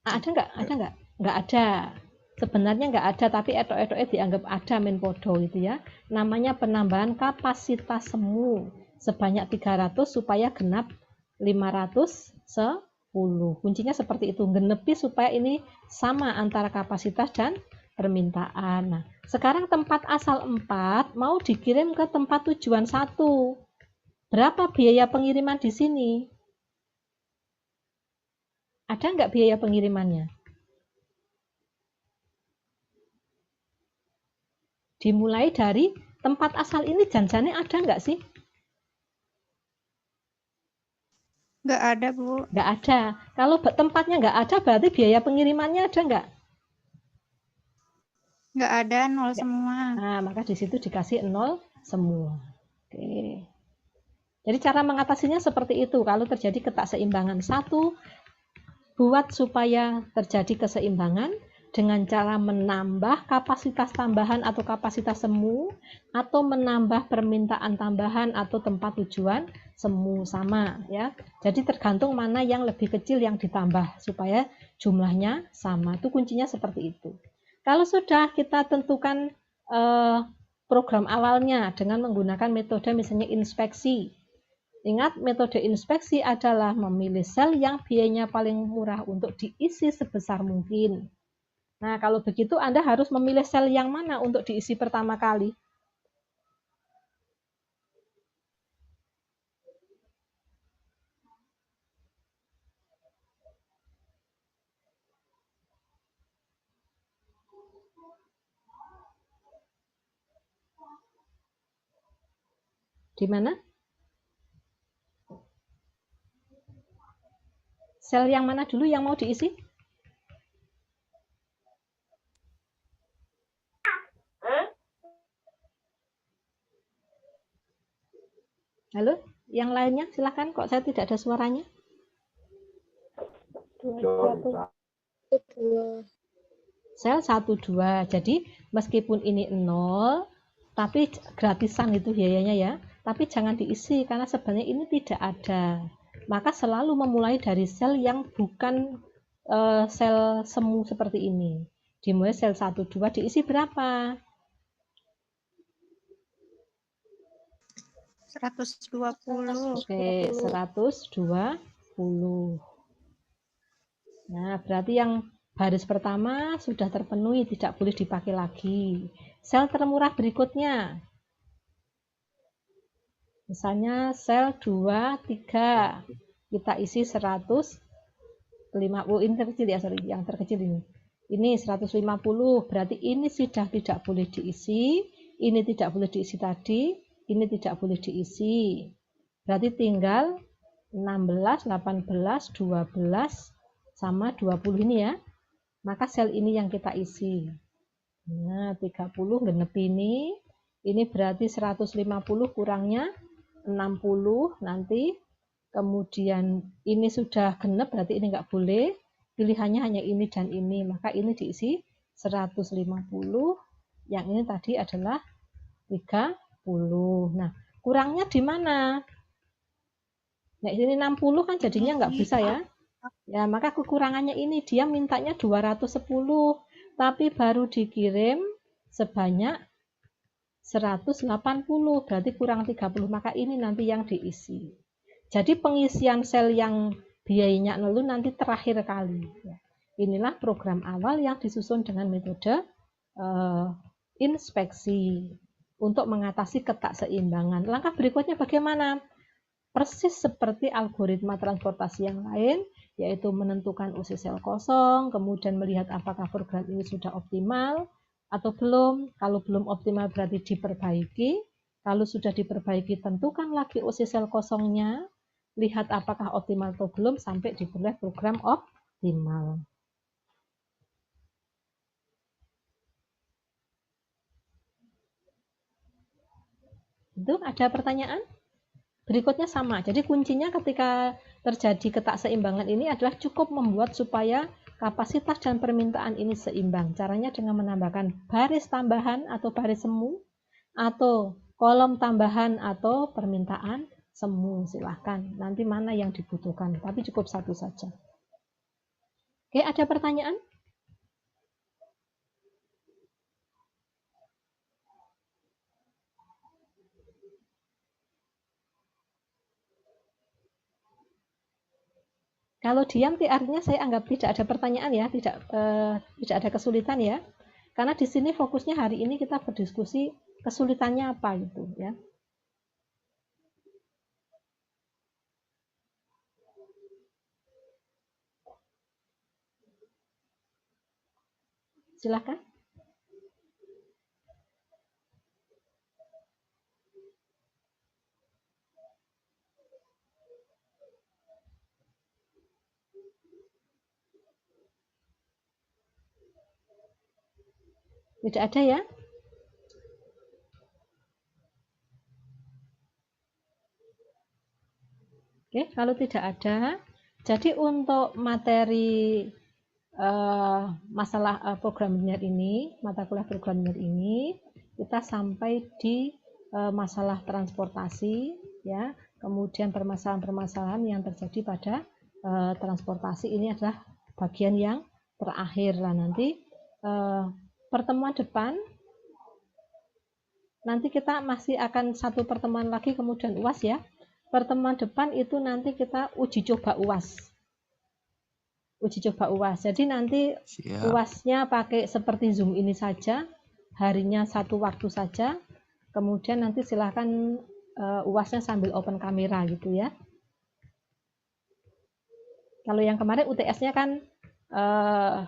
Ada enggak? Ada enggak? Enggak ada. Sebenarnya enggak ada, tapi etok-etoknya dianggap ada menpodo gitu ya. Namanya penambahan kapasitas semu sebanyak 300 supaya genap 510. Kuncinya seperti itu, genepi supaya ini sama antara kapasitas dan permintaan. Nah, sekarang tempat asal 4 mau dikirim ke tempat tujuan 1. Berapa biaya pengiriman di sini? Ada enggak biaya pengirimannya? Dimulai dari tempat asal ini janjiannya ada enggak sih? Nggak ada, Bu. Enggak ada. Kalau tempatnya enggak ada, berarti biaya pengirimannya ada enggak? Nggak ada, nol semua. Nah, maka di situ dikasih 0 semua. Oke. Jadi cara mengatasinya seperti itu. Kalau terjadi ketakseimbangan satu, buat supaya terjadi keseimbangan dengan cara menambah kapasitas tambahan atau kapasitas semu, atau menambah permintaan tambahan atau tempat tujuan semu sama ya. Jadi tergantung mana yang lebih kecil yang ditambah supaya jumlahnya sama. Itu kuncinya seperti itu. Kalau sudah kita tentukan program awalnya dengan menggunakan metode misalnya inspeksi. Ingat, metode inspeksi adalah memilih sel yang biayanya paling murah untuk diisi sebesar mungkin. Nah, kalau begitu Anda harus memilih sel yang mana untuk diisi pertama kali. Di mana? Sel yang mana dulu yang mau diisi? Halo, yang lainnya silahkan, kok saya tidak ada suaranya. 2. Sel 1, 2. Jadi meskipun ini 0, tapi gratisan itu biayanya ya. tapi jangan diisi karena sebenarnya ini tidak ada. Maka selalu memulai dari sel yang bukan sel semu seperti ini. Dimulai sel 1, 2, diisi berapa? 120. Oke, 120. Nah, berarti yang baris pertama sudah terpenuhi, tidak boleh dipakai lagi. Sel termurah berikutnya. Misalnya sel 2, 3. Kita isi 150. Ini terkecil ya, sorry, yang terkecil ini. Ini 150, berarti ini sudah tidak boleh diisi, ini tidak boleh diisi tadi, ini tidak boleh diisi. Berarti tinggal 16, 18, 12, sama 20 ini ya. Maka sel ini yang kita isi. Nah, 30 genep ini berarti 150 kurangnya 60 nanti. Kemudian ini sudah genep, berarti ini nggak boleh. Pilihannya hanya ini dan ini, maka ini diisi 150. Yang ini tadi adalah 30. Nah, kurangnya di mana? Nah, ini 60 kan jadinya nggak bisa ya. Ya, maka kekurangannya ini dia mintanya 210, tapi baru dikirim sebanyak 180, berarti kurang 30, maka ini nanti yang diisi. Jadi pengisian sel yang biayanya 0 nanti terakhir kali. Inilah program awal yang disusun dengan metode inspeksi untuk mengatasi ketakseimbangan. Langkah berikutnya bagaimana? Persis seperti algoritma transportasi yang lain, yaitu menentukan usia sel kosong, kemudian melihat apakah program ini sudah optimal atau belum. Kalau belum optimal berarti diperbaiki. Kalau sudah diperbaiki, tentukan lagi usia sel kosongnya, lihat apakah optimal atau belum sampai diperoleh program optimal. Itu ada pertanyaan? Berikutnya sama. Jadi kuncinya ketika terjadi ketakseimbangan ini adalah cukup membuat supaya kapasitas dan permintaan ini seimbang. Caranya dengan menambahkan baris tambahan atau baris semu, atau kolom tambahan atau permintaan semu. Silahkan. Nanti mana yang dibutuhkan. Tapi cukup satu saja. Oke, ada pertanyaan? Kalau diam artinya saya anggap tidak ada pertanyaan ya, tidak ada kesulitan ya. Karena di sini fokusnya hari ini kita berdiskusi kesulitannya apa gitu ya. Silakan. Tidak ada ya? Oke, kalau tidak ada, jadi untuk materi masalah programmer ini, mata kuliah programmer ini, kita sampai di masalah transportasi, ya. Kemudian permasalahan-permasalahan yang terjadi pada transportasi ini adalah bagian yang terakhir lah. Nanti pertemuan depan, nanti kita masih akan satu pertemuan lagi, kemudian UAS ya. Pertemuan depan itu nanti kita uji coba UAS. Uji coba UAS. Jadi nanti UASnya pakai seperti Zoom ini saja, harinya satu waktu saja. Kemudian nanti silahkan UASnya sambil open kamera gitu ya. Kalau yang kemarin UTS-nya kan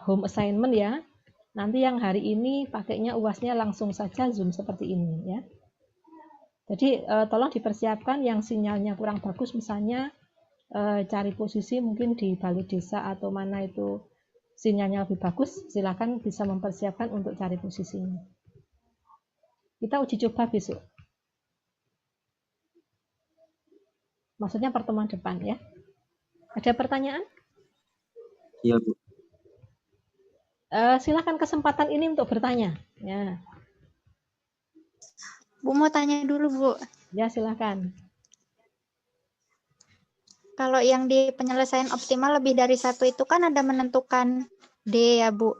home assignment ya. Nanti yang hari ini pakainya UASnya langsung saja Zoom seperti ini ya. Jadi tolong dipersiapkan yang sinyalnya kurang bagus, misalnya cari posisi mungkin di balai desa atau mana itu sinyalnya lebih bagus, silakan bisa mempersiapkan untuk cari posisinya. Kita uji coba besok. Maksudnya pertemuan depan ya. Ada pertanyaan? Iya, Bu. Silakan kesempatan ini untuk bertanya. Ya. Bu mau tanya dulu, Bu. Ya, silakan. Kalau yang di penyelesaian optimal lebih dari 1 itu kan ada menentukan D ya, Bu.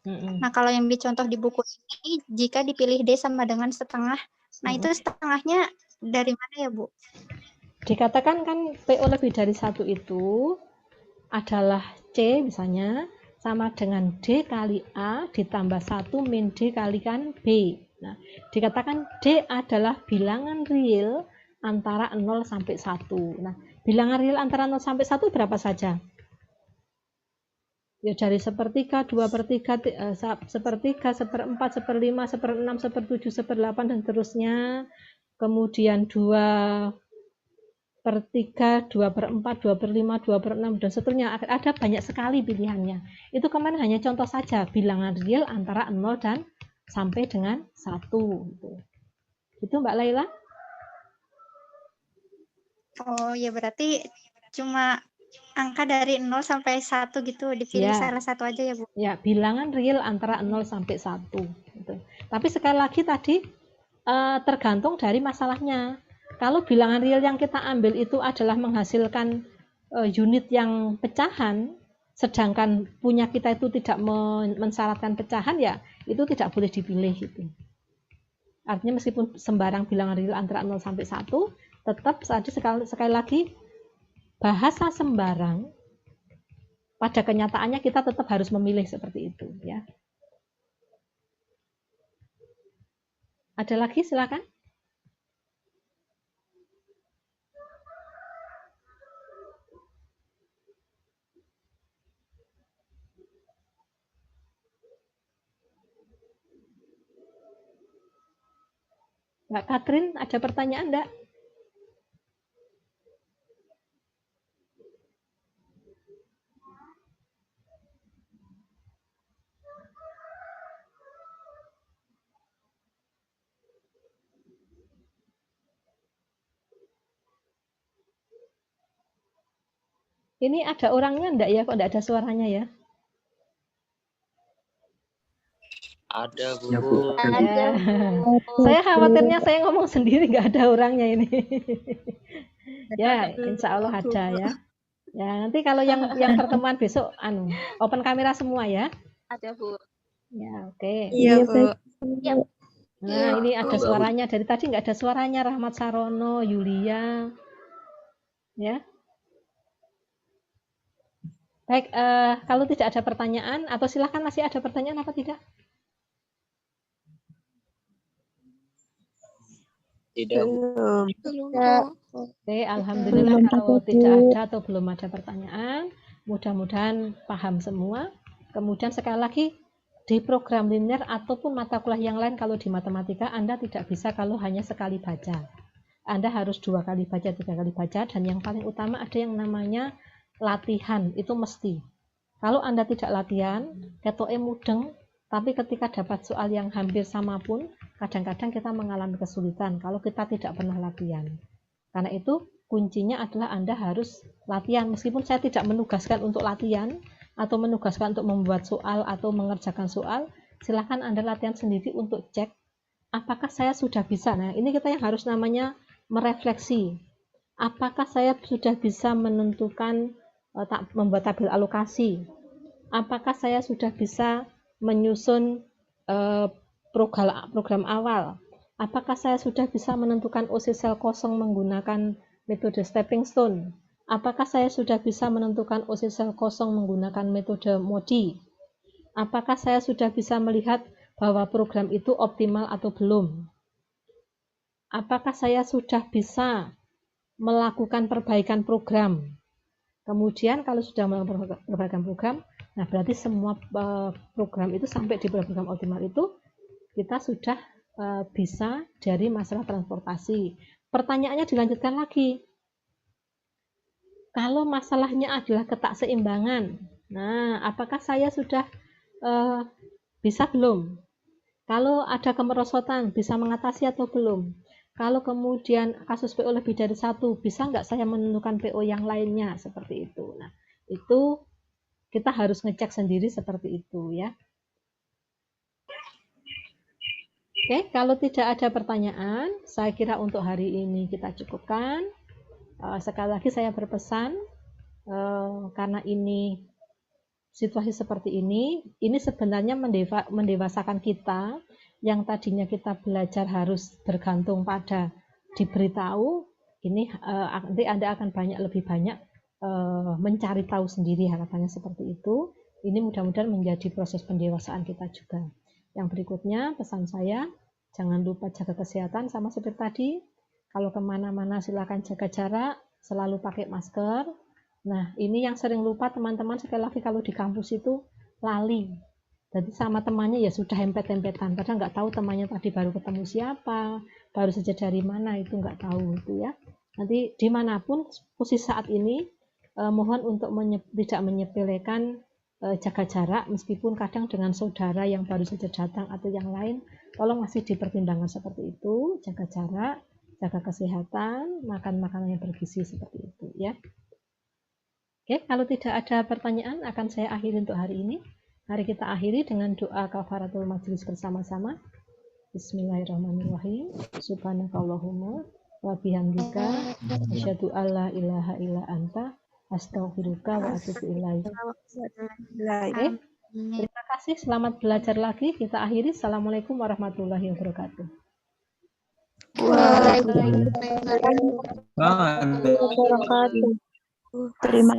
Nah, kalau yang dicontoh di buku ini, jika dipilih D sama dengan setengah, nah itu setengahnya dari mana ya, Bu? Dikatakan kan PO lebih dari 1 itu adalah C misalnya sama dengan D kali A ditambah 1 min D kalikan B. Nah, dikatakan D adalah bilangan real antara 0 sampai 1. Nah, bilangan real antara 0 sampai 1 berapa saja? Ya dari sepertiga, 2/3, sepertiga, 1/4, 1/5, 1/6, 1/7, 1/8 dan seterusnya. Kemudian 2/3, 2/4, 2/5, 2/6 dan seterusnya. Ada banyak sekali pilihannya. Itu kemarin hanya contoh saja bilangan real antara 0 dan sampai dengan 1 gitu. Itu Mbak Laila? Oh, ya berarti cuma angka dari 0 sampai 1 gitu, dipilih Ya. salah satu aja ya, Bu? Ya, bilangan real antara 0 sampai 1 gitu. Tapi sekali lagi tadi tergantung dari masalahnya. Kalau bilangan real yang kita ambil itu adalah menghasilkan unit yang pecahan, sedangkan punya kita itu tidak mensyaratkan pecahan, ya itu tidak boleh dipilih gitu. Artinya meskipun sembarang bilangan real antara 0 sampai 1, tetap tadi sekali lagi bahasa sembarang pada kenyataannya kita tetap harus memilih seperti itu ya. Ada lagi silakan. Mbak Katrin, ada pertanyaan enggak? Ini ada orangnya enggak ya? Kok enggak ada suaranya ya? Ada, Bu. Ya, Bu. Ya. Saya khawatirnya saya ngomong sendiri enggak ada orangnya ini. Ya, insya Allah ada ya. Ya, nanti kalau yang pertemuan besok open kamera semua ya. Ada, Bu. Ya, oke. Iya, Bu. Nah, ini ada suaranya. Dari tadi enggak ada suaranya. Rahmat Sarono, Yulia. Ya. Baik, kalau tidak ada pertanyaan, atau silahkan masih ada pertanyaan apa tidak? Tidak, Bu. Oke, alhamdulillah kalau tidak ada atau belum ada pertanyaan, mudah-mudahan paham semua. Kemudian sekali lagi, di program linear ataupun mata kuliah yang lain, kalau di matematika Anda tidak bisa kalau hanya sekali baca. Anda harus 2 kali baca, 3 kali baca, dan yang paling utama ada yang namanya latihan, itu mesti. Kalau Anda tidak latihan, ketoke mudeng, tapi ketika dapat soal yang hampir sama pun, kadang-kadang kita mengalami kesulitan kalau kita tidak pernah latihan. Karena itu kuncinya adalah Anda harus latihan. Meskipun saya tidak menugaskan untuk latihan atau menugaskan untuk membuat soal atau mengerjakan soal, silahkan Anda latihan sendiri untuk cek apakah saya sudah bisa. Nah, ini kita yang harus namanya merefleksi. Apakah saya sudah bisa menentukan membuat tabel alokasi? Apakah saya sudah bisa menyusun program awal? Apakah saya sudah bisa menentukan OC sel kosong menggunakan metode stepping stone? Apakah saya sudah bisa menentukan OC sel kosong menggunakan metode MODI? Apakah saya sudah bisa melihat bahwa program itu optimal atau belum? Apakah saya sudah bisa melakukan perbaikan program? Kemudian kalau sudah melakukan perbaikan program, nah berarti semua program itu sampai di program optimal itu kita sudah bisa dari masalah transportasi. Pertanyaannya dilanjutkan lagi. Kalau masalahnya adalah ketakseimbangan, nah apakah saya sudah bisa belum? Kalau ada kemerosotan, bisa mengatasi atau belum? Kalau kemudian kasus PO lebih dari 1, bisa nggak saya menentukan PO yang lainnya? Seperti itu. Nah, itu kita harus ngecek sendiri seperti itu ya. Oke, kalau tidak ada pertanyaan, saya kira untuk hari ini kita cukupkan. Sekali lagi saya berpesan, karena ini situasi seperti ini sebenarnya mendewasakan kita, yang tadinya kita belajar harus bergantung pada diberitahu, ini nanti Anda akan lebih banyak mencari tahu sendiri, harapannya seperti itu. Ini mudah-mudahan menjadi proses pendewasaan kita juga. Yang berikutnya, pesan saya, jangan lupa jaga kesehatan sama seperti tadi. Kalau kemana-mana silakan jaga jarak, selalu pakai masker. Nah, ini yang sering lupa teman-teman, sekali lagi kalau di kampus itu lali. Jadi sama temannya ya sudah hempet-hempetan, padahal nggak tahu temannya tadi baru ketemu siapa, baru saja dari mana, itu nggak tahu itu ya. Nanti dimanapun posisi saat ini, mohon untuk tidak menyepelekan jaga jarak, meskipun kadang dengan saudara yang baru saja datang atau yang lain, tolong masih dipertimbangkan seperti itu, jaga jarak, jaga kesehatan, makan makanan yang bergizi seperti itu ya. Oke, kalau tidak ada pertanyaan akan saya akhiri untuk hari ini. Mari kita akhiri dengan doa kafaratul majelis bersama-sama. Bismillahirrahmanirrahim. Subhanakallahumma wa bihamdika asyhadu alla ilaha illa anta astaghfiruka wa atubu ilaik. Oke, terima kasih. Selamat belajar lagi. Kita akhiri. Assalamualaikum warahmatullahi wabarakatuh. Waalaikumsalam warahmatullahi wabarakatuh. Terima